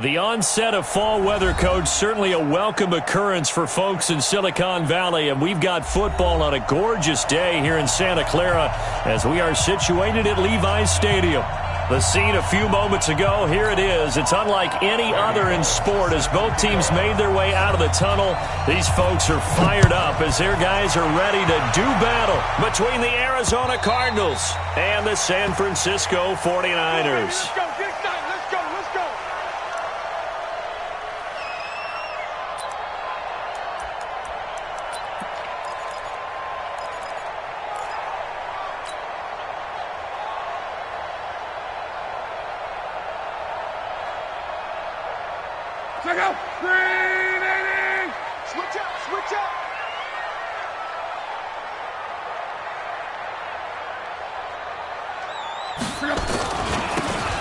The onset of fall weather, Coach, certainly a welcome occurrence for folks in Silicon Valley, and we've got football on a gorgeous day here in Santa Clara as we are situated at Levi's Stadium. The scene a few moments ago, here it is. It's unlike any other in sport as both teams made their way out of the tunnel. These folks are fired up as their guys are ready to do battle between the Arizona Cardinals and the San Francisco 49ers. Check out. 380. Switch up.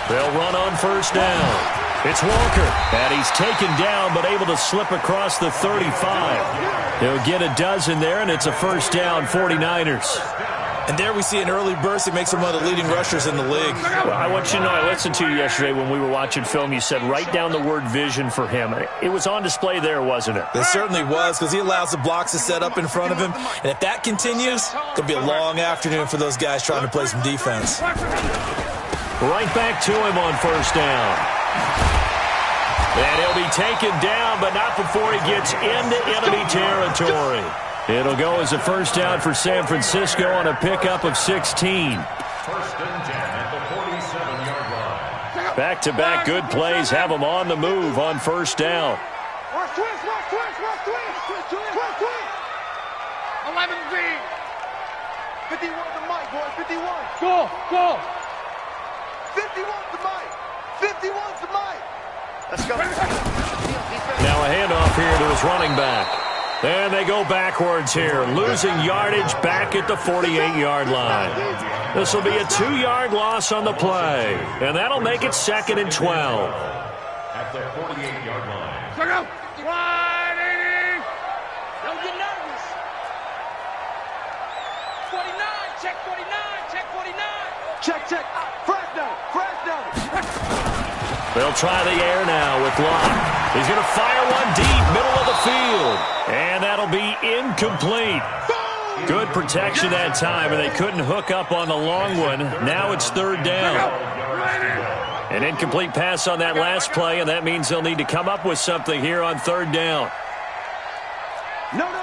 They'll run on first down. It's Walker, and he's taken down but able to slip across the 35. He'll get a dozen there, and it's a first down, 49ers. And there we see an early burst that makes him one of the leading rushers in the league. Well, I want you to know, I listened to you yesterday when we were watching film. You said write down the word vision for him. It was on display there, wasn't it? It certainly was, because he allows the blocks to set up in front of him. And if that continues, it's going to be a long afternoon for those guys trying to play some defense. Right back to him on first down. And he'll be taken down, but not before he gets into enemy territory. It'll go as a first down for San Francisco on a pickup of 16. Back-to-back good plays have them on the move on first down. 11 V. 51 to Mike, boys. 51. Go. 51 to Mike. 51 to Mike. Let's go. Now a handoff here to his running back. And they go backwards here, losing yardage back at the 48-yard line. This will be a 2-yard loss on the play, and that'll make it 2nd and 12. At the 48-yard line. Check out. 180. Don't get nervous. 49. Check 49. Check 49. Check. Fresno. They'll try the air now with Locke. He's going to fire one deep, middle of the field. And that'll be incomplete. Good protection that time, and they couldn't hook up on the long one. Now it's 3rd down. An incomplete pass on that last play, and that means they'll need to come up with something here on 3rd down. No. Off.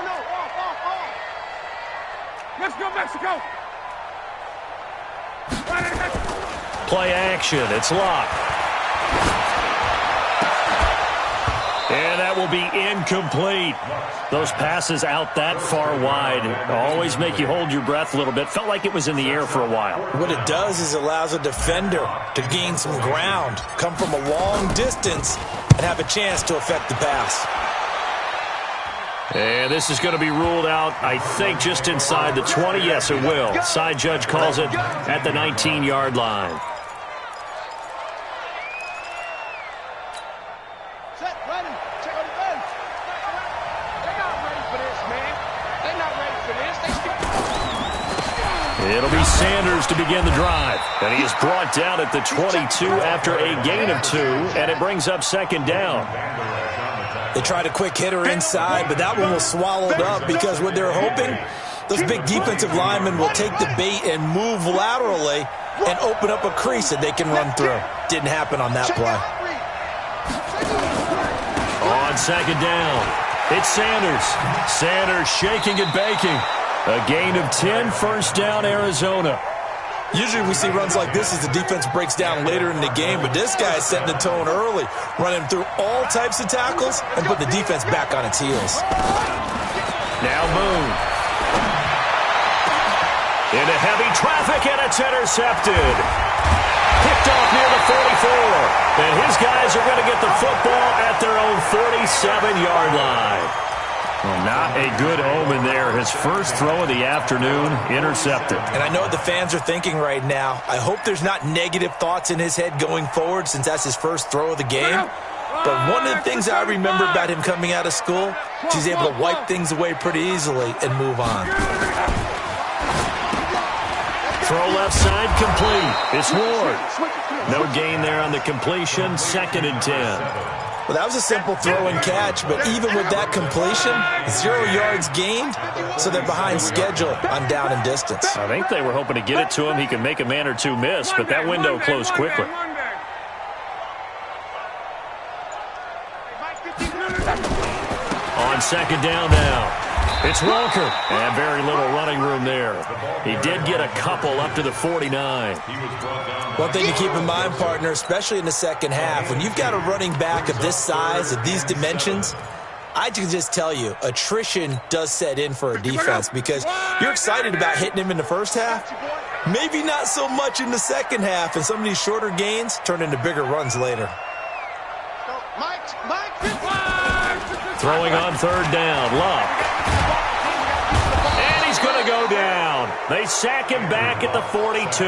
Let's go, Mexico. Play action. It's Locke. And that will be incomplete. Those passes out that far wide always make you hold your breath a little bit. Felt like it was in the air for a while. What it does is it allows a defender to gain some ground, come from a long distance, and have a chance to affect the pass. And this is going to be ruled out, I think, just inside the 20. Yes, it will. Side judge calls it at the 19-yard line. It'll be Sanders to begin the drive. And he is brought down at the 22 after a gain of 2, and it brings up 2nd down. They tried a quick hitter inside, but that one was swallowed up because what they're hoping, those big defensive linemen will take the bait and move laterally and open up a crease that they can run through. Didn't happen on that play. On 2nd down, it's Sanders. Sanders shaking and baking. A gain of 10, first down, Arizona. Usually we see runs like this as the defense breaks down later in the game, but this guy is setting the tone early, running through all types of tackles and putting the defense back on its heels. Now Moon. Into heavy traffic, and it's intercepted. Picked off near the 44. And his guys are going to get the football at their own 47-yard line. Well, not a good omen there. His first throw of the afternoon, intercepted. And I know what the fans are thinking right now. I hope there's not negative thoughts in his head going forward since that's his first throw of the game. But one of the things I remember about him coming out of school, he's able to wipe things away pretty easily and move on. throw left side complete. It's Ward. No gain there on the completion. 2nd and 10. Well, that was a simple throw and catch, but even with that completion, 0 yards gained, so they're behind schedule on down and distance. I think they were hoping to get it to him. He could make a man or two miss, but that window closed quickly. On 2nd down now. It's Walker, and very little running room there. He did get a couple up to the 49. One thing to keep in mind, partner, especially in the second half, when you've got a running back of this size, of these dimensions, I can just tell you, attrition does set in for a defense because you're excited about hitting him in the first half. Maybe not so much in the second half, and some of these shorter gains turn into bigger runs later. Throwing on 3rd down, Luck. And he's going to go down. They sack him back at the 42.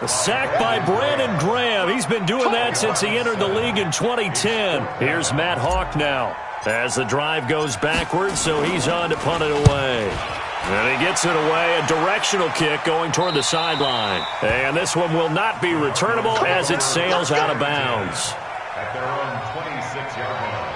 A sack by Brandon Graham. He's been doing that since he entered the league in 2010. Here's Matt Hawk now as the drive goes backwards, so he's on to punt it away. And he gets it away, a directional kick going toward the sideline. And this one will not be returnable as it sails out of bounds. At their own 26-yard line.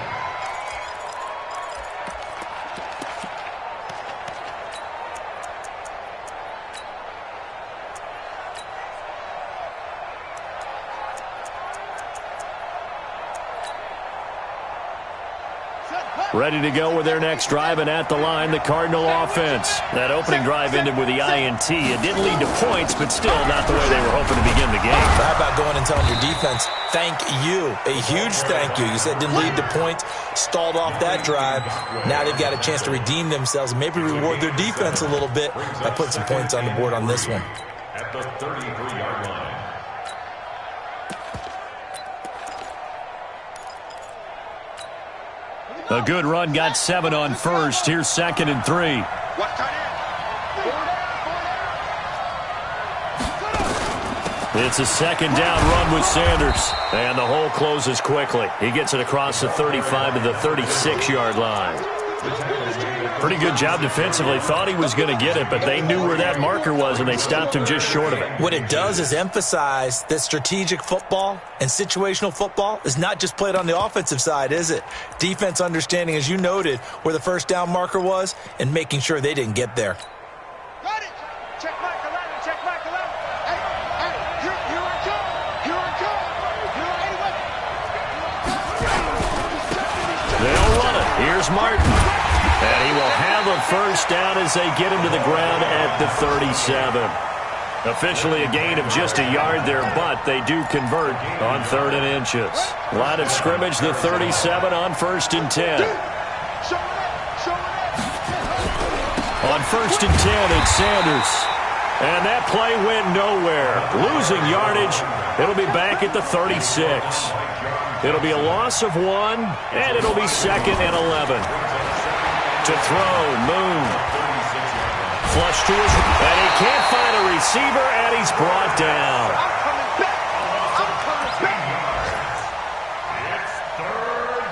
Ready to go with their next drive, and at the line, the Cardinal offense. That opening drive ended with the INT. It didn't lead to points, but still not the way they were hoping to begin the game. How about going and telling your defense, thank you, a huge thank you. You said didn't lead to points, stalled off that drive. Now they've got a chance to redeem themselves and maybe reward their defense a little bit by putting some points on the board on this one. At the 33-yard line. A good run got 7 on first. Here's 2nd and 3. It's a 2nd down run with Sanders. And the hole closes quickly. He gets it across the 35 to the 36-yard line. Pretty good job defensively. Thought he was going to get it, but they knew where that marker was, and they stopped him just short of it. What it does is emphasize that strategic football and situational football is not just played on the offensive side, is it? Defense understanding, as you noted, where the 1st down marker was and making sure they didn't get there. Got it. Check mark 11. Check mark 11. Hey, here I come. Here I come. They'll run it. Here's Martin. And he will have a 1st down as they get him to the ground at the 37. Officially a gain of just a yard there, but they do convert on 3rd and inches. Line of scrimmage, the 37 on 1st and 10. On 1st and 10, it's Sanders. And that play went nowhere. Losing yardage. It'll be back at the 36. It'll be a loss of 1, and it'll be 2nd and 11. To throw, Moon. Flush to his, and he can't find a receiver, and he's brought down. I'm coming back. It's 3rd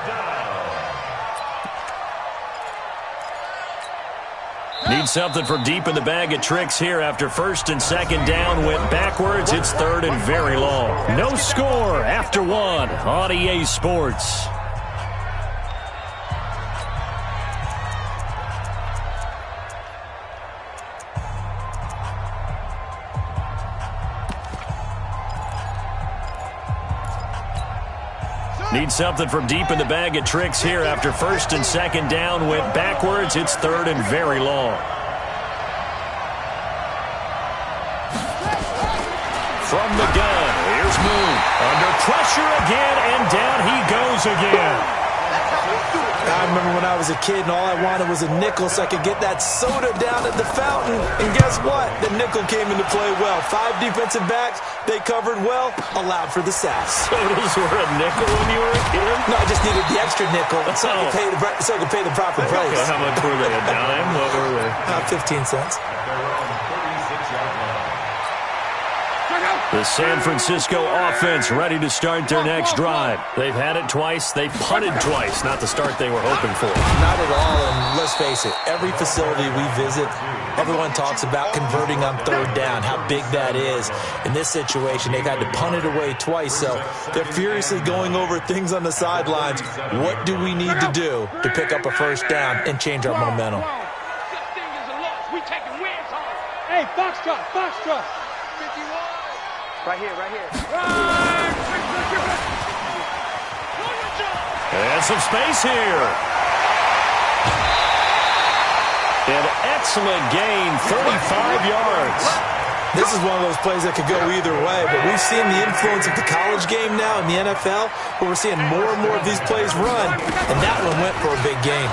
down. Need something from deep in the bag of tricks here after 1st and 2nd down went backwards. It's 3rd and very long. No score after 1 on EA Sports. Need something from deep in the bag of tricks here after 1st and 2nd down went backwards. It's 3rd and very long. From the gun, here's Moon. Under pressure again, and down he goes again. I remember when I was a kid and all I wanted was a nickel so I could get that soda down at the fountain. And guess what? The nickel came into play well. 5 defensive backs, they covered well, allowed for the sacks. Sodas were a nickel when you were a kid? No, I just needed the extra nickel so I could pay the proper price. How much were they? A dime? What were they? 15 cents. At their own 36-yard line. The San Francisco offense ready to start their next drive. They've had it twice. They've punted twice. Not the start they were hoping for. Not at all, and let's face it, every facility we visit, everyone talks about converting on third down, how big that is. In this situation, they've had to punt it away twice, so they're furiously going over things on the sidelines. What do we need to do to pick up a first down and change our momentum? Hey, Foxtrot, Foxtrot. 51. Right here, right here. And some space here. An excellent gain, 35 yards. This is one of those plays that could go either way, but we've seen the influence of the college game now in the NFL, where we're seeing more and more of these plays run, and that one went for a big gain.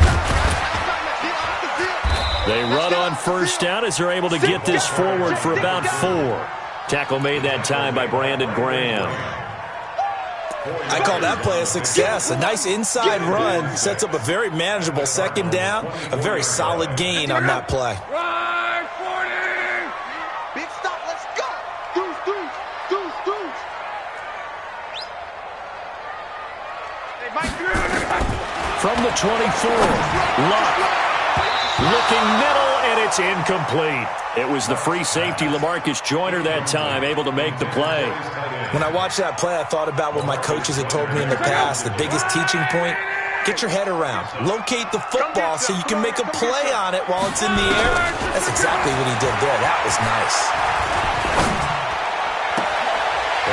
They run on first down as they're able to get this forward for about 4. Tackle made that time by Brandon Graham. I call that play a success. A nice inside run sets up a very manageable second down, a very solid gain on that play. Right, 40. Big stop, let's go. Deuce, deuce, deuce, deuce. Hey, Mike. From the 24, Luck. Looking middle, and it's incomplete. It was the free safety, LaMarcus Joyner, that time, able to make the play. When I watched that play, I thought about what my coaches had told me in the past. The biggest teaching point, get your head around. Locate the football so you can make a play on it while it's in the air. That's exactly what he did there. That was nice.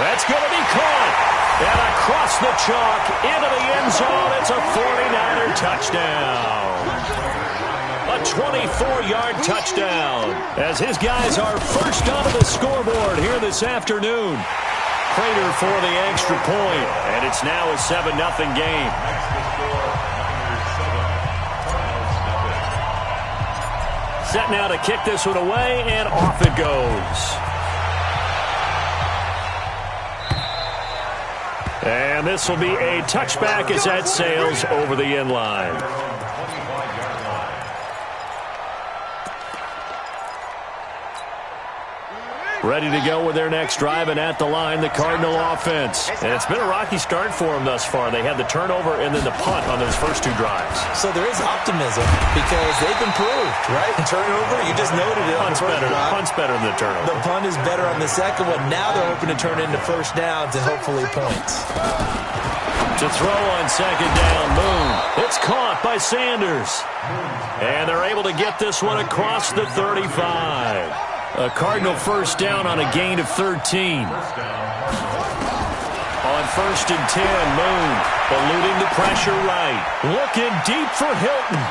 That's going to be caught. And across the chalk, into the end zone. It's a 49er touchdown. A 24-yard touchdown as his guys are first onto the scoreboard here this afternoon. Prater for the extra point, and it's now a 7-0 game. Set now to kick this one away, and off it goes. And this will be a touchback as that sails over the end line. Ready to go with their next drive, and at the line, the Cardinal offense. And it's been a rocky start for them thus far. They had the turnover and then the punt on those first 2 drives. So there is optimism because they've improved, right? Turnover, you just noted it. Punt's better than the turnover. The punt is better on the second one. Now they're hoping to turn into first downs and hopefully points. To throw on second down, Moon. It's caught by Sanders. And they're able to get this one across the 35. A Cardinal first down on a gain of 13. On first and 10, Moon eluding the pressure right. Looking deep for Hilton.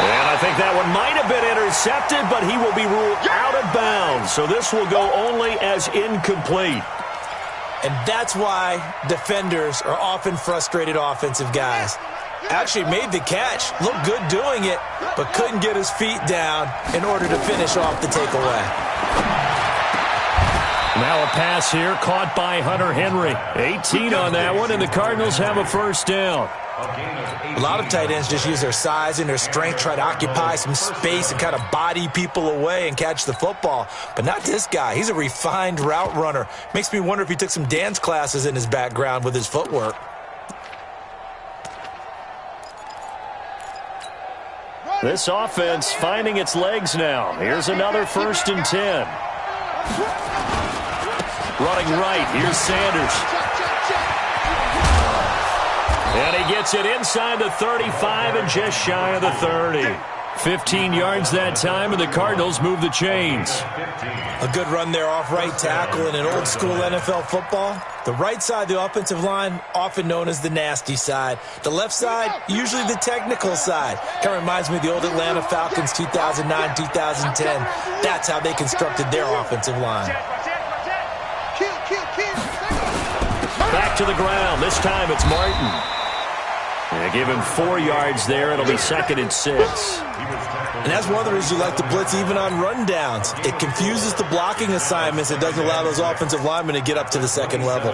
And I think that one might have been intercepted, but he will be ruled out of bounds. So this will go only as incomplete. And that's why defenders are often frustrated offensive guys. Actually made the catch, looked good doing it, but couldn't get his feet down in order to finish off the takeaway. Now a pass here caught by Hunter Henry. 18 on that one, and the Cardinals have a first down. A lot of tight ends just use their size and their strength, try to occupy some space and kind of body people away and catch the football. But not this guy. He's a refined route runner. Makes me wonder if he took some dance classes in his background with his footwork. This offense finding its legs now. Here's another first and 10. Running right, here's Sanders. And he gets it inside the 35 and just shy of the 30. 15 yards that time, and the Cardinals move the chains. A good run there off right tackle in an old school NFL football. The right side of the offensive line, often known as the nasty side. The left side, usually the technical side. Kind of reminds me of the old Atlanta Falcons 2009, 2010. That's how they constructed their offensive line. Back to the ground. This time it's Martin. And give him 4 yards there. It'll be 2nd and 6. And that's one of the reasons you like to blitz even on rundowns. It confuses the blocking assignments. It doesn't allow those offensive linemen to get up to the second level.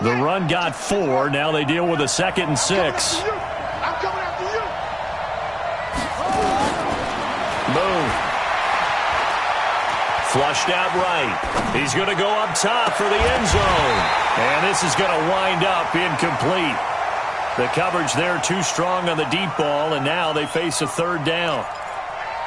The run got 4. Now they deal with a 2nd and 6. I'm coming after you. Move. Flushed out right. He's going to go up top for the end zone. And this is going to wind up incomplete. The coverage there too strong on the deep ball, and now they face a 3rd down.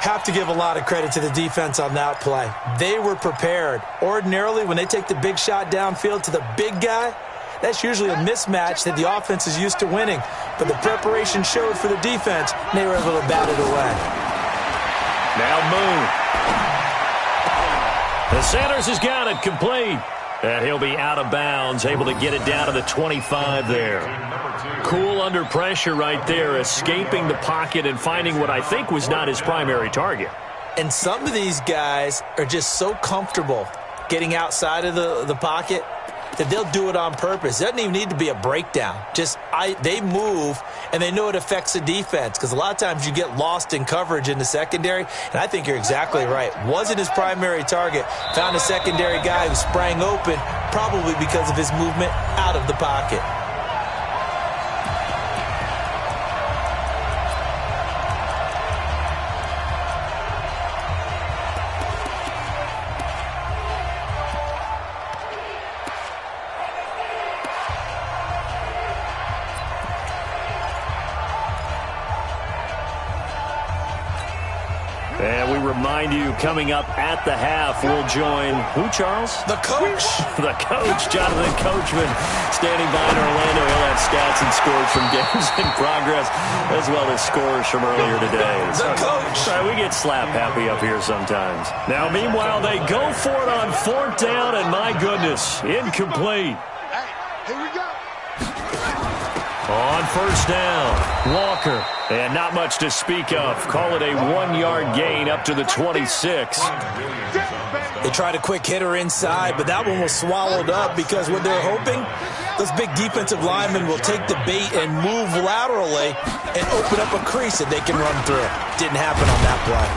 Have to give a lot of credit to the defense on that play. They were prepared. Ordinarily, when they take the big shot downfield to the big guy, that's usually a mismatch that the offense is used to winning. But the preparation showed for the defense, and they were able to bat it away. Now move. The Sanders has got it complete. And he'll be out of bounds, able to get it down to the 25 there. Cool under pressure right there, escaping the pocket and finding what I think was not his primary target. And some of these guys are just so comfortable getting outside of the pocket that they'll do it on purpose. It doesn't even need to be a breakdown. They move, and they know it affects the defense because a lot of times you get lost in coverage in the secondary, and I think you're exactly right. Wasn't his primary target. Found a secondary guy who sprang open, probably because of his movement out of the pocket. And we remind you, coming up at the half, we'll join who, Charles? The coach. The coach, Jonathan Coachman, standing by in Orlando. He'll have stats and scores from games in progress, as well as scores from earlier today. The coach. We get slap happy up here sometimes. Now, meanwhile, they go for it on 4th down, and my goodness, incomplete. Hey, here we go. On 1st down, Walker. And not much to speak of. Call it a 1-yard gain up to the 26. They tried a quick hitter inside, but that one was swallowed up because what they're hoping, those big defensive linemen will take the bait and move laterally and open up a crease that they can run through. Didn't happen on that play.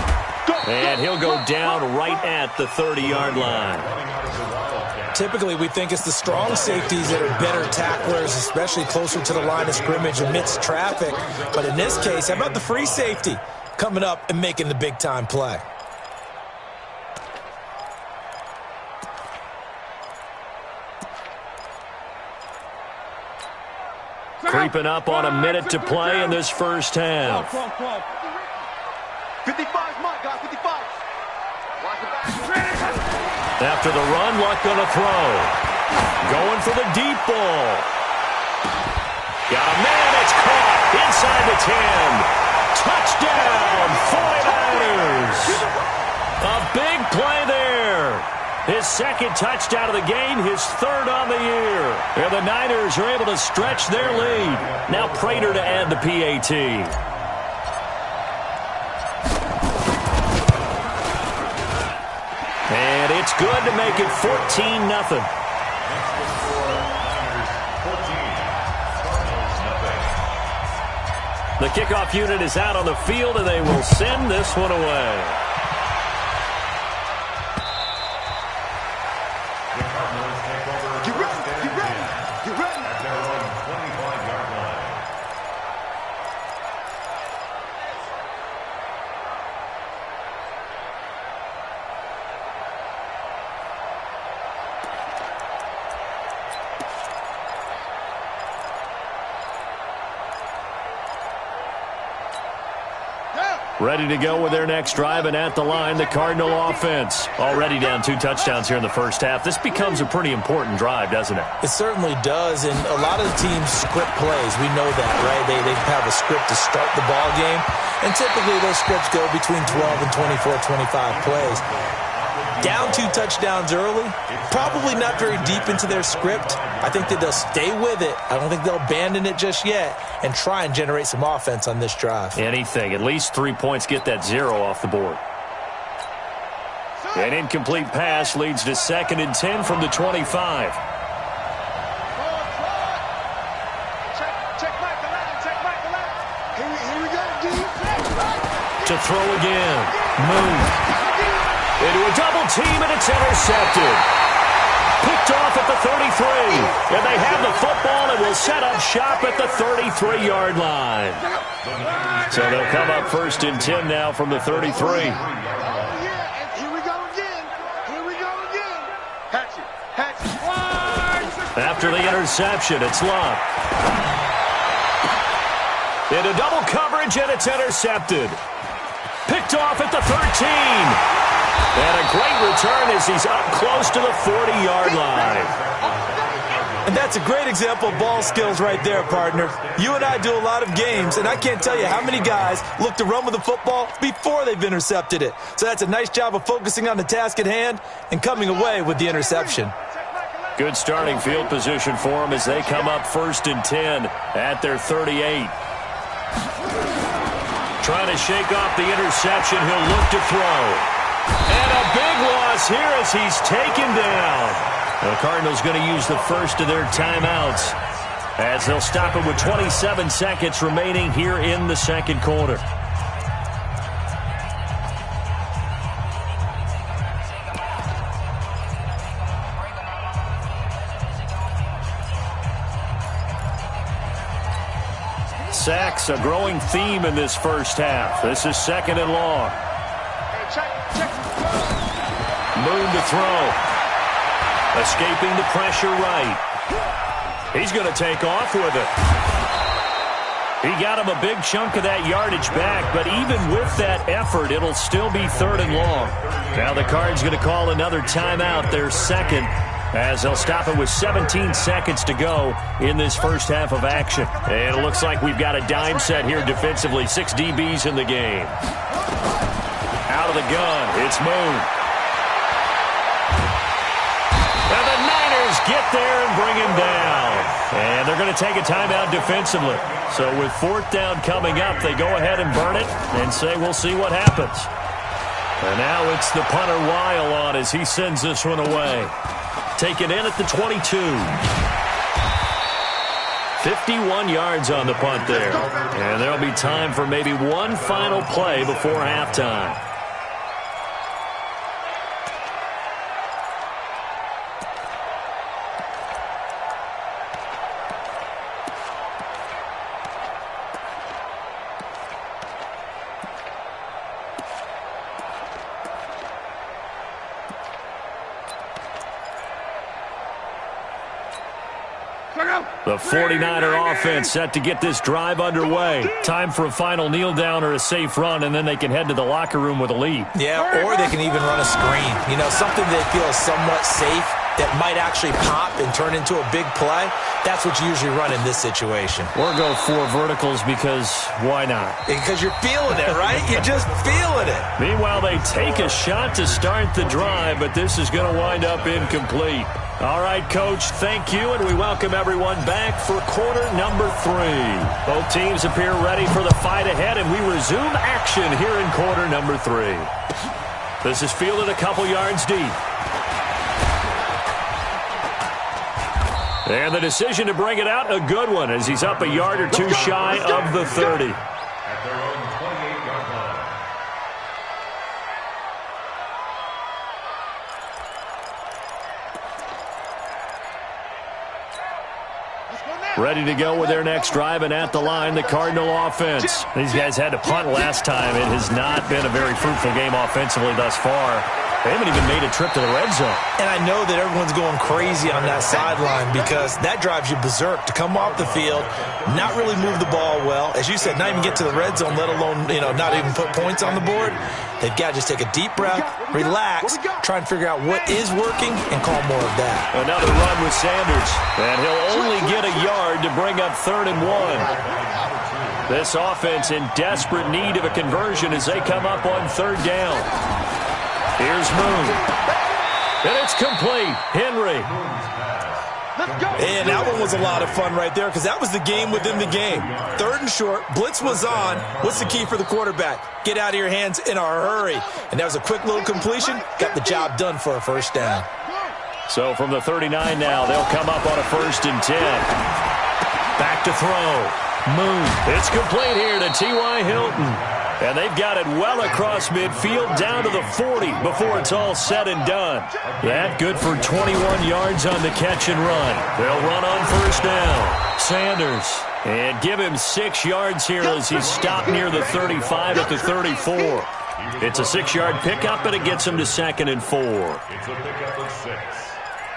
And he'll go down right at the 30-yard line. Typically, we think it's the strong safeties that are better tacklers, especially closer to the line of scrimmage amidst traffic. But in this case, how about the free safety coming up and making the big-time play? Creeping up on a minute to play in this first half. 55's Mike, guys, 55. After the run, Luck gonna throw. Going for the deep ball. Got a man, it's caught inside the 10. Touchdown, 49ers. A big play there. His 2nd touchdown of the game, his 3rd on the year. And the Niners are able to stretch their lead. Now Prater to add the PAT. And it's good to make it 14-0. The kickoff unit is out on the field, and they will send this one away. Get ready, get ready, get ready. At their own 25-yard line. Ready to go with their next drive, and at the line, the Cardinal offense. Already down 2 touchdowns here in the first half. This becomes a pretty important drive, doesn't it? It certainly does, and a lot of the teams script plays. We know that, right? They have a script to start the ball game, and typically those scripts go between 12 and 24, 25 plays. Down 2 touchdowns early, probably not very deep into their script. I think that they'll stay with it. I don't think they'll abandon it just yet and try and generate some offense on this drive. Anything. At least 3 points, get that 0 off the board. An incomplete pass leads to 2nd and 10 from the 25. Check back the line, check back the line. Here we go, D. To throw again. Move. Into a double team, and it's intercepted. Picked off at the 33. And they have the set up shop at the 33-yard line. So they'll come up 1st and 10 now from the 33. Oh, yeah, and here we go again. Here we go again. Hatchet, hatchet. After the interception, it's Love. Into double coverage, and it's intercepted. Picked off at the 13. And a great return as he's up close to the 40-yard line. And that's a great example of ball skills right there, partner. You and I do a lot of games, and I can't tell you how many guys look to run with the football before they've intercepted it. So that's a nice job of focusing on the task at hand and coming away with the interception. Good starting field position for them as they come up 1st and 10 at their 38. Trying to shake off the interception. He'll look to throw. And a big loss here as he's taken down. The Cardinals going to use the first of their timeouts as they'll stop it with 27 seconds remaining here in the second quarter. Sacks, a growing theme in this first half. This is 2nd and long. Moon to throw. Escaping the pressure right. He's going to take off with it. He got him a big chunk of that yardage back, but even with that effort, it'll still be 3rd and long. Now the Cards going to call another timeout, their second, as they'll stop it with 17 seconds to go in this first half of action. And it looks like we've got a dime set here defensively. 6 DBs in the game. Out of the gun, it's Moon. And the Niners get there and bring him down. And they're going to take a timeout defensively. So with 4th down coming up, they go ahead and burn it and say, we'll see what happens. And now it's the punter Weil on as he sends this one away. Taken in at the 22. 51 yards on the punt there. And there'll be time for maybe one final play before halftime. The 49er offense set to get this drive underway. Time for a final kneel down or a safe run, and then they can head to the locker room with a lead. Yeah, or they can even run a screen. You know, something they feel is somewhat safe that might actually pop and turn into a big play. That's what you usually run in this situation. Or go 4 verticals because why not? Because you're feeling it, right? You're just feeling it. Meanwhile, they take a shot to start the drive, but this is going to wind up incomplete. All right, Coach, thank you, and we welcome everyone back for quarter number 3. Both teams appear ready for the fight ahead, and we resume action here in quarter number 3. This is fielded a couple yards deep. And the decision to bring it out, a good one, as he's up a yard or 2 shy of the 30. At their own 28-yard line. Ready to go with their next drive, and at the line, the Cardinal offense. These guys had to punt last time. It has not been a very fruitful game offensively thus far. They haven't even made a trip to the red zone. And I know that everyone's going crazy on that sideline because that drives you berserk to come off the field, not really move the ball well. As you said, not even get to the red zone, let alone, not even put points on the board. They've got to just take a deep breath, relax, try and figure out what is working, and call more of that. Another run with Sanders, and he'll only get a yard to bring up 3rd and 1. This offense in desperate need of a conversion as they come up on 3rd down. Here's Moon. And it's complete. Henry. And that one was a lot of fun right there because that was the game within the game. 3rd and short. Blitz was on. What's the key for the quarterback? Get out of your hands in a hurry. And that was a quick little completion. Got the job done for a 1st down. So from the 39 now, they'll come up on a 1st and 10. Back to throw. Moon. It's complete here to T.Y. Hilton. And they've got it well across midfield down to the 40 before it's all said and done. That good for 21 yards on the catch and run. They'll run on 1st down. Sanders. And give him 6 yards here as he's stopped near the 35 at the 34. It's a 6-yard pickup, and it gets him to 2nd and 4. It's a pickup of 6.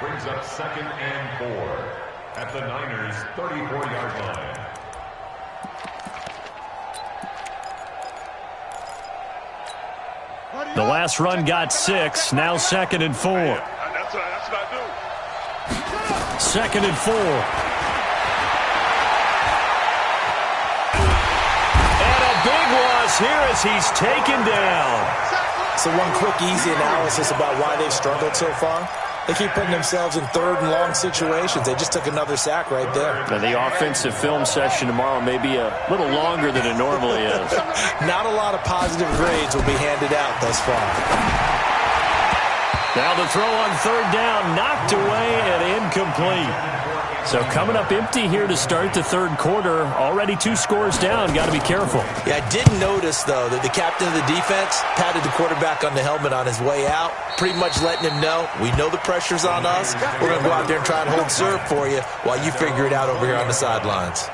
Brings up 2nd and 4 at the Niners' 34-yard line. The last run got 6. Now 2nd and 4. That's what I do. 2nd and 4. And a big loss here as he's taken down. So one quick, easy analysis about why they've struggled so far. They keep putting themselves in 3rd and long situations. They just took another sack right there. Now, the offensive film session tomorrow may be a little longer than it normally is. Not a lot of positive grades will be handed out thus far. Now the throw on 3rd down, knocked away and incomplete. So coming up empty here to start the 3rd quarter. Already 2 scores down. Got to be careful. Yeah, I did notice, though, that the captain of the defense patted the quarterback on the helmet on his way out, pretty much letting him know, we know the pressure's on us. We're going to go out there and try and hold serve for you while you figure it out over here on the sidelines.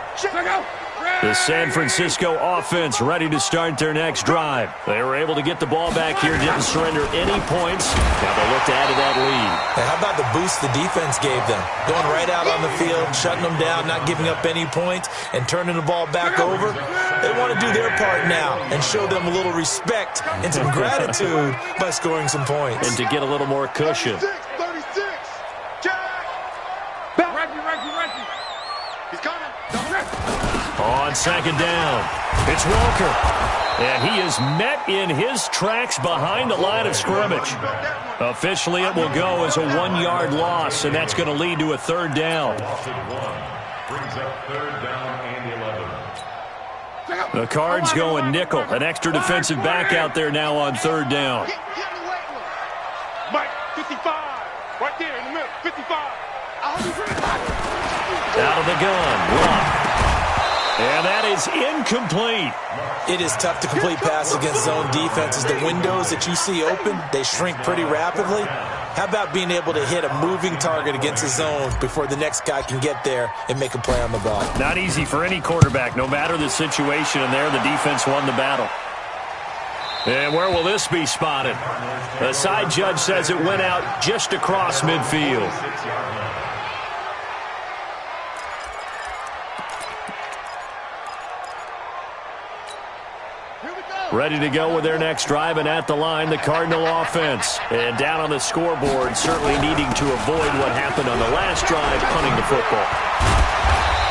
The San Francisco offense ready to start their next drive. They were able to get the ball back here, didn't surrender any points. Now they look to add to that lead. Hey, how about the boost the defense gave them? Going right out on the field, shutting them down, not giving up any points, and turning the ball back over. They want to do their part now and show them a little respect and some gratitude by scoring some points. And to get a little more cushion. 36, Jack. Reggie. He's coming. On 2nd down, it's Walker. And he is met in his tracks behind the line of scrimmage. Officially, it will go as a 1-yard loss, and that's going to lead to a 3rd down. Loss at 1. Brings up 3rd down and 11. The Cards going nickel. An extra defensive back out there now on 3rd down. Mike, 55. Right there in the middle. 55. Out of the gun. Lock. And that is incomplete. It is tough to complete passes against zone defenses. The windows that you see open, they shrink pretty rapidly. How about being able to hit a moving target against the zone before the next guy can get there and make a play on the ball? Not easy for any quarterback, no matter the situation, and there the defense won the battle. And where will this be spotted? The side judge says it went out just across midfield. Ready to go with their next drive, and at the line, the Cardinal offense. And down on the scoreboard, certainly needing to avoid what happened on the last drive, punting the football.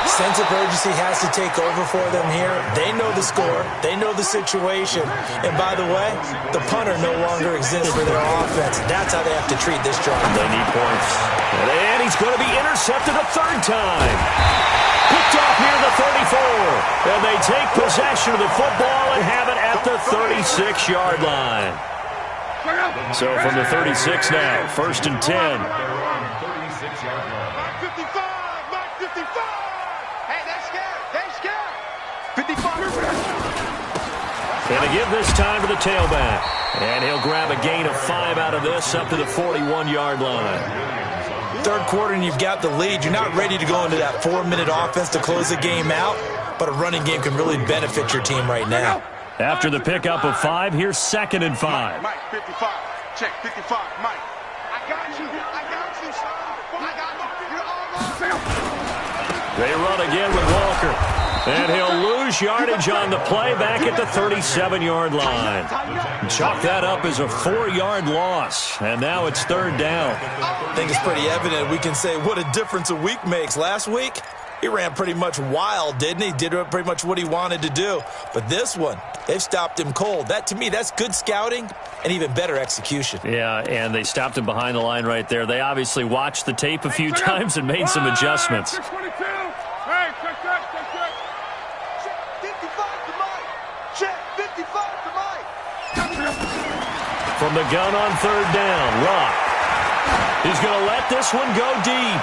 Sense of urgency has to take over for them here. They know the score. They know the situation. And by the way, the punter no longer exists for their offense. That's how they have to treat this drive. They need points. And he's going to be intercepted a 3rd time. Picked off near the 34. And they take possession of the football and have it at the 36-yard line. So from the 36 now, 1st and 10. Mike 55. Hey, they're scared. 55. And to give this time to the tailback. And he'll grab a gain of 5 out of this up to the 41-yard line. 3rd quarter and you've got the lead. You're not ready to go into that 4-minute offense to close the game out, but a running game can really benefit your team right now. After the pickup of 5, here's 2nd and 5. Mike 55. Check 55. Mike. I got you, son. I got you. You're almost. They run again with Walker. And he'll lose yardage on the play back at the 37-yard line. Chalk that up as a 4-yard loss. And now it's 3rd down. I think it's pretty evident. We can say what a difference a week makes. Last week, he ran pretty much wild, didn't he? Did pretty much what he wanted to do. But this one, they've stopped him cold. That, to me, that's good scouting and even better execution. Yeah, and they stopped him behind the line right there. They obviously watched the tape a few times and made some adjustments. 622. Hey, check. 55 to Mike. Check 55 to Mike. From the gun on 3rd down, Rock. He's going to let this one go deep.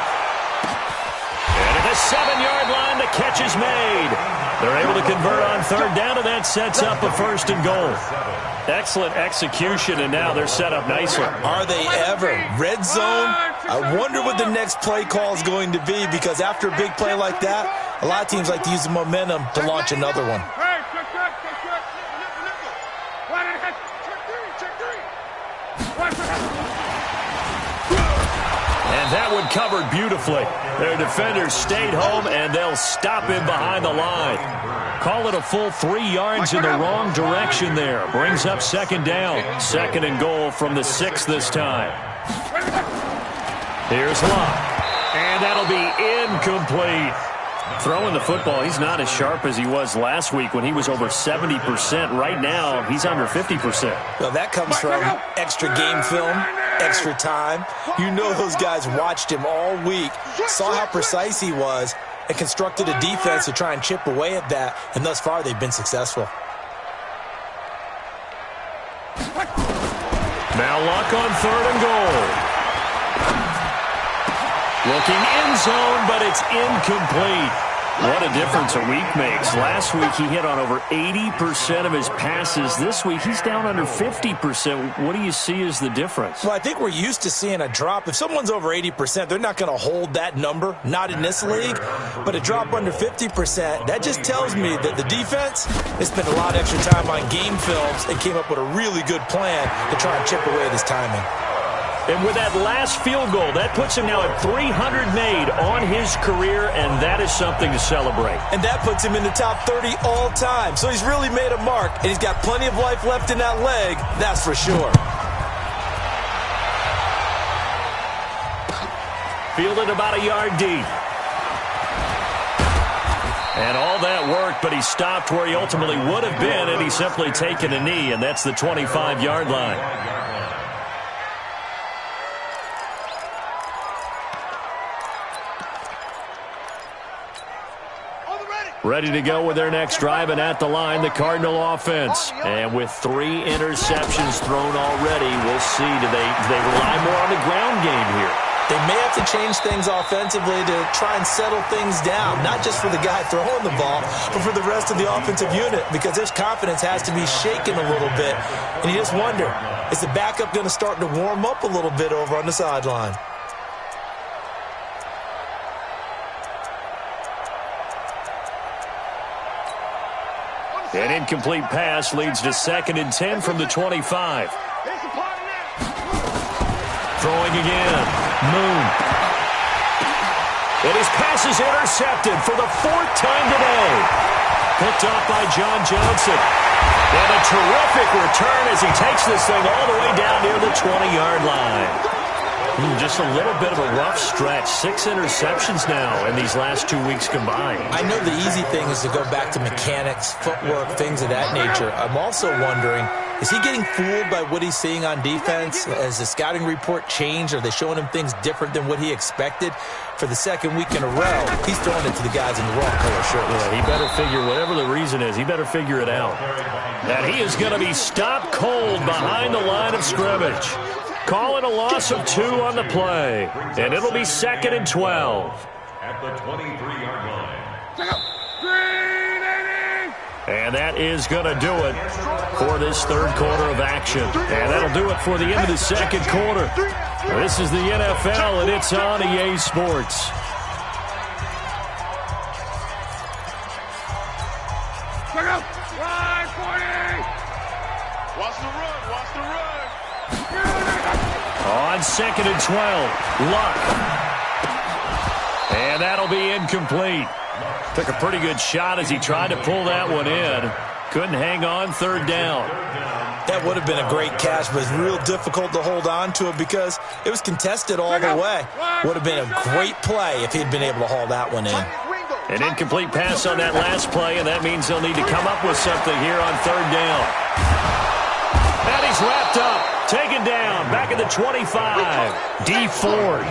And at the 7-yard line, the catch is made. They're able to convert on 3rd down, and that sets up a 1st and goal. Excellent execution, and now they're set up nicely. Are they ever? Red zone? I wonder what the next play call is going to be, because after a big play like that, A lot of teams like to use the momentum to launch another one. And that one covered beautifully. Their defenders stayed home, and they'll stop him behind the line. Call it a full 3 yards in the wrong direction there. Brings up second down. 2nd and goal from the 6 this time. Here's Locke. And that'll be incomplete. Throwing the football, he's not as sharp as he was last week when he was over 70%. Right now, he's under 50%. Well, that comes from extra game film, extra time. You know those guys watched him all week, saw how precise he was, and constructed a defense to try and chip away at that. And thus far, they've been successful. Now Luck on 3rd and goal. Looking in zone, but it's incomplete. What a difference a week makes. Last week, he hit on over 80% of his passes. This week, he's down under 50%. What do you see as the difference? Well, I think we're used to seeing a drop. If someone's over 80%, they're not going to hold that number, not in this league. But a drop under 50%, that just tells me that the defense has spent a lot of extra time on game films and came up with a really good plan to try and chip away this timing. And with that last field goal, that puts him now at 300 made on his career, and that is something to celebrate. And that puts him in the top 30 all time. So he's really made a mark, and he's got plenty of life left in that leg, that's for sure. Fielded about a yard deep. And all that worked, but he stopped where he ultimately would have been, and he's simply taken a knee, and that's the 25-yard line. Ready to go with their next drive, and at the line, the Cardinal offense. And with 3 interceptions thrown already, we'll see. Do they rely more on the ground game here? They may have to change things offensively to try and settle things down, not just for the guy throwing the ball, but for the rest of the offensive unit, because their confidence has to be shaken a little bit. And you just wonder, is the backup going to start to warm up a little bit over on the sideline? An incomplete pass leads to 2nd and 10 from the 25. Throwing again. Moon. And his pass is intercepted for the 4th time today. Picked off by John Johnson. And a terrific return as he takes this thing all the way down near the 20-yard line. Just a little bit of a rough stretch. 6 interceptions now in these last 2 weeks combined. I know the easy thing is to go back to mechanics, footwork, things of that nature. I'm also wondering, is he getting fooled by what he's seeing on defense? Has the scouting report changed? Are they showing him things different than what he expected? For the 2nd week in a row, he's throwing it to the guys in the wrong color shirts. Yeah, he better figure, whatever the reason is, he better figure it out. And he is going to be stopped cold behind the line of scrimmage. Call it a loss of 2 on the play. And it'll be 2nd and 12. At the 23-yard line. And that is going to do it for this 3rd quarter of action. And that'll do it for the end of the 2nd quarter. This is the NFL, and it's on EA Sports. Watch the run, watch the run. On 2nd and 12, Luck. And that'll be incomplete. Took a pretty good shot as he tried to pull that one in. Couldn't hang on, 3rd down. That would have been a great catch, but it's real difficult to hold on to it because it was contested all the way. Would have been a great play if he'd been able to haul that one in. An incomplete pass on that last play, and that means they'll need to come up with something here on 3rd down. And he's wrapped up, taken down, back at the 25. D Ford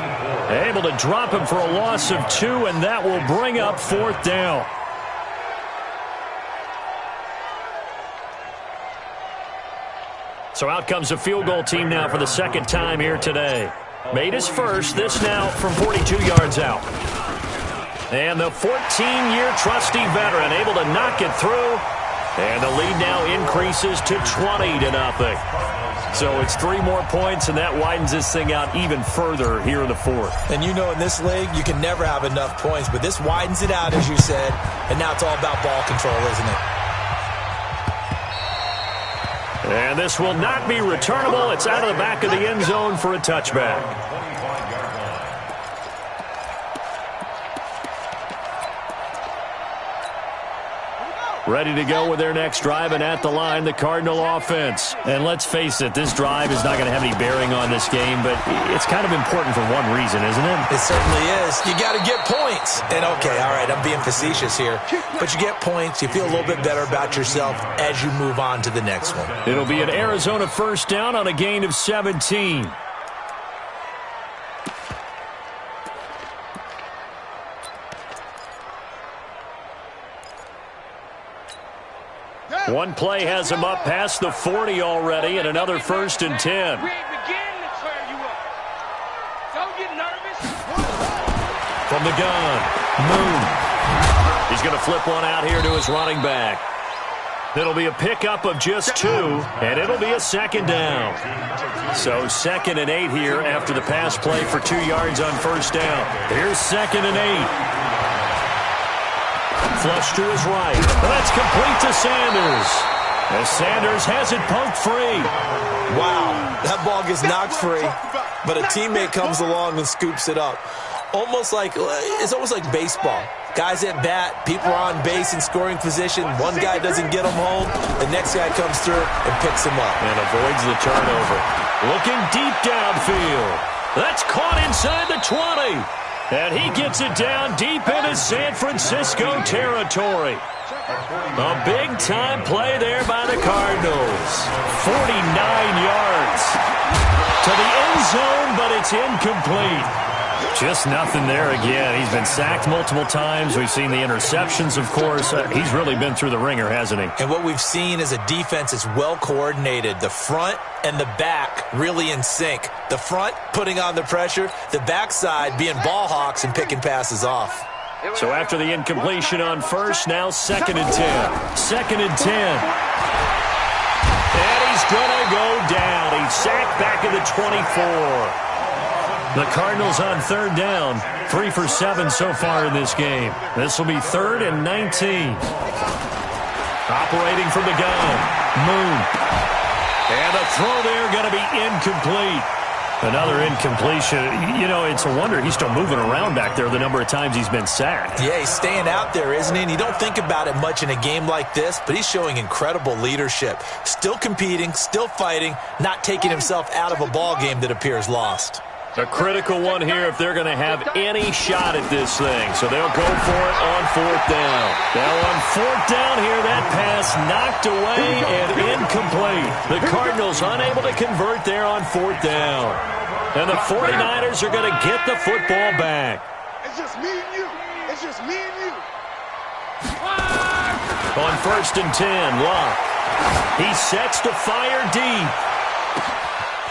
able to drop him for a loss of 2, and that will bring up 4th down. So out comes a field goal team now for the 2nd time here today. Made his first, this now from 42 yards out. And the 14-year trusty veteran able to knock it through. And the lead now increases to 20-0. So it's 3 more points, and that widens this thing out even further here in the fourth. And you know, in this league, you can never have enough points, but this widens it out, as you said, and now it's all about ball control, isn't it? And this will not be returnable. It's out of the back of the end zone for a touchback. Ready to go with their next drive, and at the line, the Cardinal offense. And let's face it, this drive is not going to have any bearing on this game, but it's kind of important for one reason, isn't it? It certainly is. You got to get points. And okay, all right, I'm being facetious here, but you get points, you feel a little bit better about yourself as you move on to the next one. It'll be an Arizona first down on a gain of 17. One play has him up past the 40 already, and another 1st and 10. From the gun, Moon. He's going to flip one out here to his running back. It'll be a pickup of just 2, and it'll be a 2nd down. So 2nd and 8 here after the pass play for 2 yards on 1st down. Here's 2nd and 8. Flush to his right. That's complete to Sanders. As Sanders has it poked free. Wow, that ball gets knocked free, but a teammate comes along and scoops it up. It's almost like baseball. Guys at bat, people are on base in scoring position. One guy doesn't get him home. The next guy comes through and picks him up. And avoids the turnover. Looking deep downfield. That's caught inside the 20. And he gets it down deep into San Francisco territory. A big-time play there by the Cardinals. 49 yards to the end zone, but it's incomplete. Just nothing there again. He's been sacked multiple times. We've seen the interceptions, of course. He's really been through the ringer, hasn't he? And what we've seen is a defense that's well-coordinated. The front and the back really in sync. The front putting on the pressure, the backside being ball hawks and picking passes off. So after the incompletion on 1st, now 2nd and 10. 2nd and 10. And he's going to go down. He's sacked back at the 24. The Cardinals on 3rd down, 3 for 7 so far in this game. This will be 3rd and 19. Operating from the gun, Moon. And a throw there going to be incomplete. Another incompletion. You know, it's a wonder he's still moving around back there the number of times he's been sacked. Yeah, he's staying out there, isn't he? And you don't think about it much in a game like this, but he's showing incredible leadership. Still competing, still fighting, not taking himself out of a ball game that appears lost. A critical one here if they're going to have any shot at this thing. So they'll go for it on 4th down. Now on 4th down here, that pass knocked away and incomplete. The Cardinals unable to convert there on 4th down. And the 49ers are going to get the football back. It's just me and you. It's just me and you. On 1st and 10, Locke. He sets to fire deep.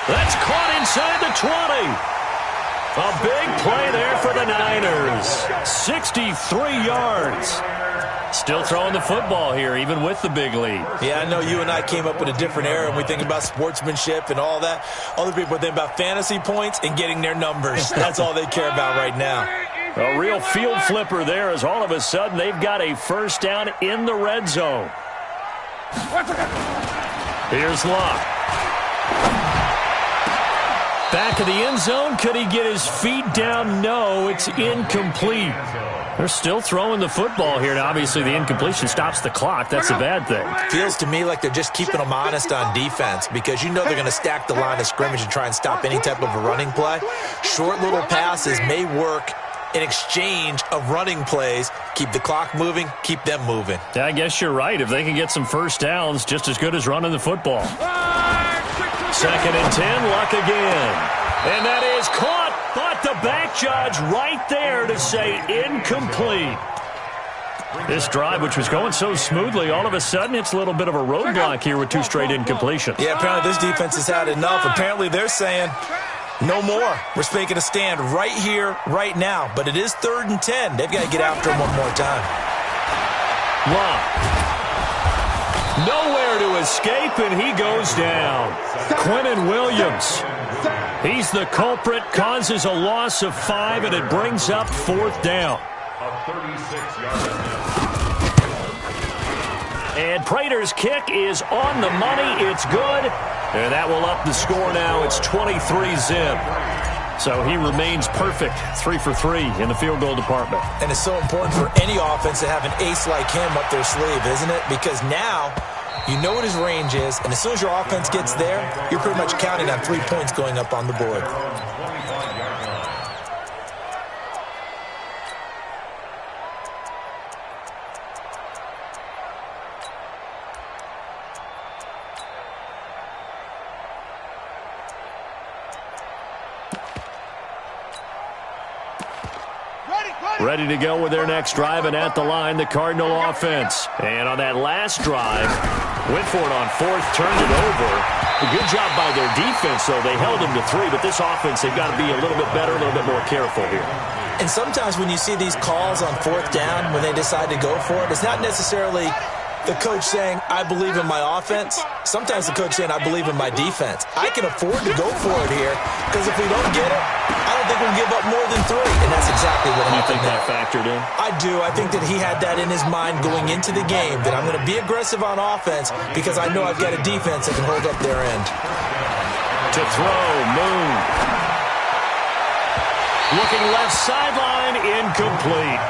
That's caught inside the 20. A big play there for the Niners. 63 yards. Still throwing the football here, even with the big lead. Yeah, I know you and I came up in a different era, and we think about sportsmanship and all that. Other people think about fantasy points and getting their numbers. That's all they care about right now. A real field flipper there as all of a sudden they've got a 1st down in the red zone. Here's Locke. Back of the end zone. Could he get his feet down? No, it's incomplete. They're still throwing the football here. Now, obviously, the incompletion stops the clock. That's a bad thing. Feels to me like they're just keeping them honest on defense because you know they're going to stack the line of scrimmage and try and stop any type of a running play. Short little passes may work in exchange of running plays. Keep the clock moving, keep them moving. Yeah, I guess you're right. If they can get some 1st downs, just as good as running the football. 2nd and 10, Luck again. And that is caught, but the back judge right there to say incomplete. This drive, which was going so smoothly, all of a sudden it's a little bit of a roadblock here with 2 straight incompletions. Yeah, apparently this defense has had enough. Apparently they're saying, no more. We're making a stand right here, right now. But it is 3rd and 10. They've got to get after him one more time. Locke. Nowhere to escape, and he goes down. Quinnen Williams. He's the culprit, causes a loss of 5, and it brings up 4th down. A 36-yard And Prater's kick is on the money. It's good. And that will up the score now. It's 23-zip. So he remains perfect, 3 for 3 in the field goal department. And it's so important for any offense to have an ace like him up their sleeve, isn't it? Because now you know what his range is, and as soon as your offense gets there, you're pretty much counting on 3 points going up on the board. Ready to go with their next drive, and at the line, the Cardinal offense. And on that last drive, went for it on 4th, turned it over. A good job by their defense, though. They held them to 3, but this offense, they've got to be a little bit better, a little bit more careful here. And sometimes when you see these calls on 4th down, when they decide to go for it, it's not necessarily the coach saying, I believe in my offense. Sometimes the coach saying, I believe in my defense. I can afford to go for it here, because if we don't get it, I don't think we'll give up more than 3. And that's exactly what happened. You think that factored in? I do. I think that he had that in his mind going into the game, that I'm going to be aggressive on offense because I know I've got a defense that can hold up their end. To throw, Moon. Looking left sideline, incomplete.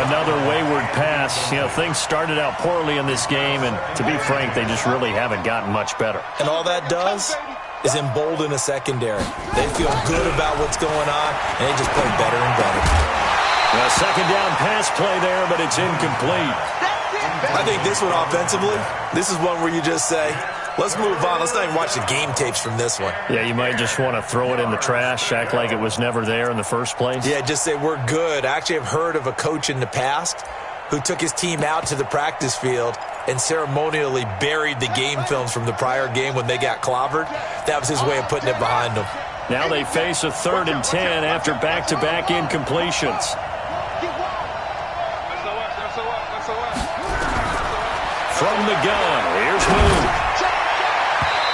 Another wayward pass. You know, things started out poorly in this game, and to be frank, they just really haven't gotten much better. And all that does is embolden a secondary. They feel good about what's going on, and they just play better and better. A second down pass play there, but it's incomplete. I think this one offensively, this is one where you just say, let's move on. Let's not even watch the game tapes from this one. Yeah, you might just want to throw it in the trash, act like it was never there in the first place. Yeah, just say we're good. I actually have heard of a coach in the past who took his team out to the practice field and ceremonially buried the game films from the prior game when they got clobbered. That was his way of putting it behind them. Now they face a 3rd and 10 after back-to-back incompletions. From the gun, here's Moon.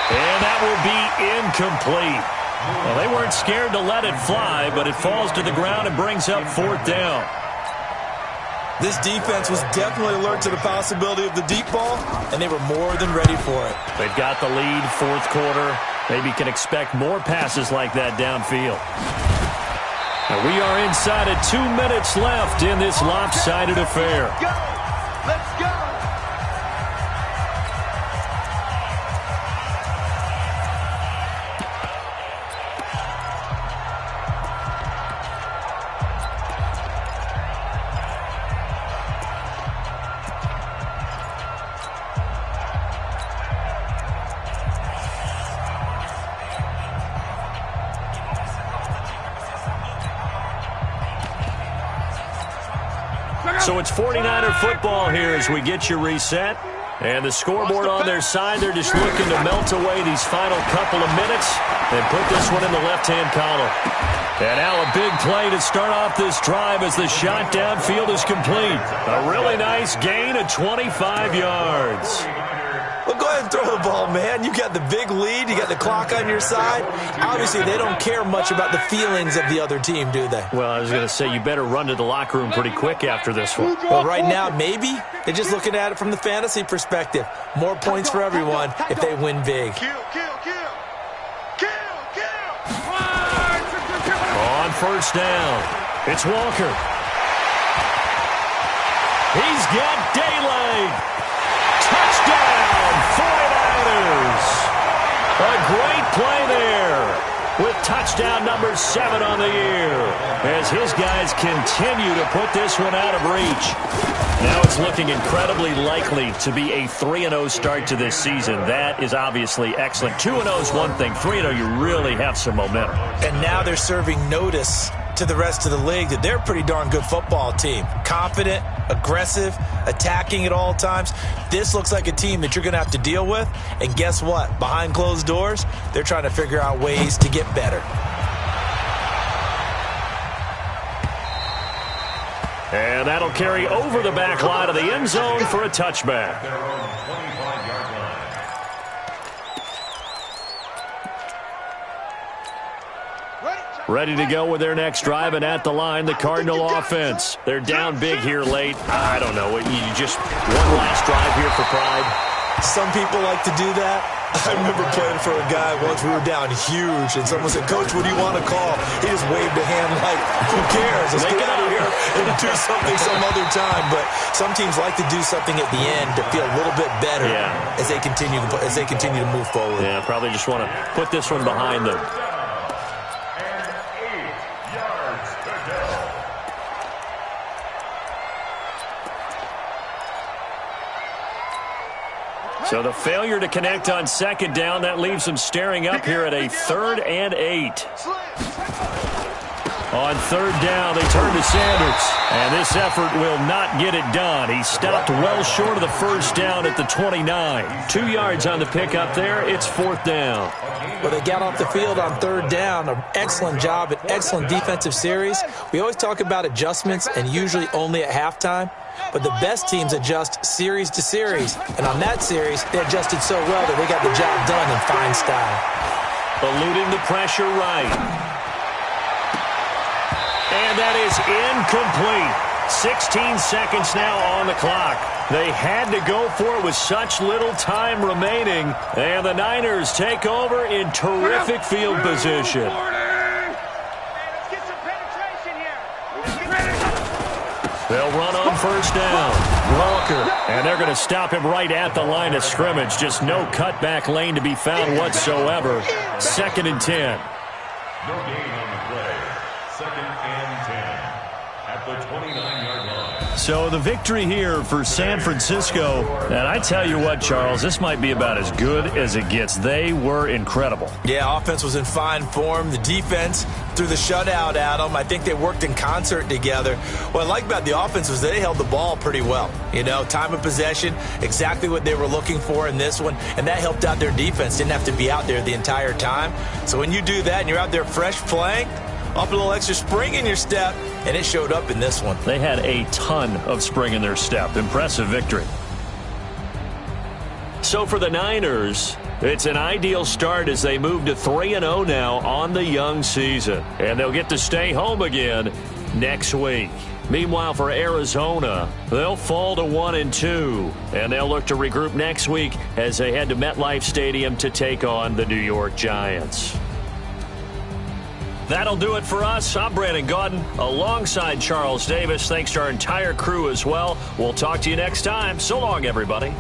And that will be incomplete. Well, they weren't scared to let it fly, but it falls to the ground and brings up 4th down. This defense was definitely alert to the possibility of the deep ball, and they were more than ready for it. They've got the lead, 4th quarter. Maybe can expect more passes like that downfield. Now we are inside of 2 minutes left in this lopsided affair. Go! Let's go! So it's 49er football here as we get you reset. And the scoreboard on their side, they're just looking to melt away these final couple of minutes and put this one in the left-hand column. And now a big play to start off this drive as the shot downfield is complete. A really nice gain of 25 yards. Well, go ahead and throw the ball, man. You got the big lead. You got the clock on your side. Obviously, they don't care much about the feelings of the other team, do they? Well, I was going to say, you better run to the locker room pretty quick after this one. Well, right now, maybe. They're just looking at it from the fantasy perspective. More points for everyone if they win big. Kill, kill, kill! Kill, kill! On 1st down, it's Walker. He's got daylight. Touchdown, 49ers. A great play there with touchdown number 7 on the year as his guys continue to put this one out of reach. Now it's looking incredibly likely to be a 3-0 start to this season. That is obviously excellent. 2-0 is one thing. 3-0, you really have some momentum. And now they're serving notice to the rest of the league that they're a pretty darn good football team. Confident, aggressive, attacking at all times. This looks like a team that you're going to have to deal with. And guess what? Behind closed doors, they're trying to figure out ways to get better. And that'll carry over the back line of the end zone for a touchback. Their own 25-yard line. Ready to go with their next drive, and at the line, the Cardinal offense. They're down big here late. I don't know. You just one last drive here for pride. Some people like to do that. I remember playing for a guy once. We were down huge, and someone said, "Coach, what do you want to call?" He just waved a hand like, "Who cares? Let's get out of here and do something some other time." But some teams like to do something at the end to feel a little bit better as they continue to move forward. Yeah, probably just want to put this one behind them. So the failure to connect on second down, that leaves them staring up here at a 3rd and 8. On third down, they turn to Sanders. And this effort will not get it done. He stopped well short of the first down at the 29. 2 yards on the pickup there. It's 4th down. Well, they got off the field on third down. An excellent job, an excellent defensive series. We always talk about adjustments and usually only at halftime. But the best teams adjust series to series. And on that series, they adjusted so well that they got the job done in fine style. Eluding the pressure right. And that is incomplete. 16 seconds now on the clock. They had to go for it with such little time remaining. And the Niners take over in terrific field position. They'll run on first down. Walker. And they're going to stop him right at the line of scrimmage. Just no cutback lane to be found whatsoever. 2nd and 10. No gain on the play. 2nd and 10 at the 29-yard line. So the victory here for San Francisco. And I tell you what, Charles, this might be about as good as it gets. They were incredible. Yeah, offense was in fine form. The defense threw the shutout at them. I think they worked in concert together. What I like about the offense was they held the ball pretty well. You know, time of possession, exactly what they were looking for in this one, and that helped out their defense. Didn't have to be out there the entire time. So when you do that and you're out there fresh playing, up a little extra spring in your step, and it showed up in this one. They had a ton of spring in their step. Impressive victory. So for the Niners, it's an ideal start as they move to 3-0 now on the young season. And they'll get to stay home again next week. Meanwhile, for Arizona, they'll fall to 1-2. And they'll look to regroup next week as they head to MetLife Stadium to take on the New York Giants. That'll do it for us. I'm Brandon Gaudin alongside Charles Davis. Thanks to our entire crew as well. We'll talk to you next time. So long, everybody.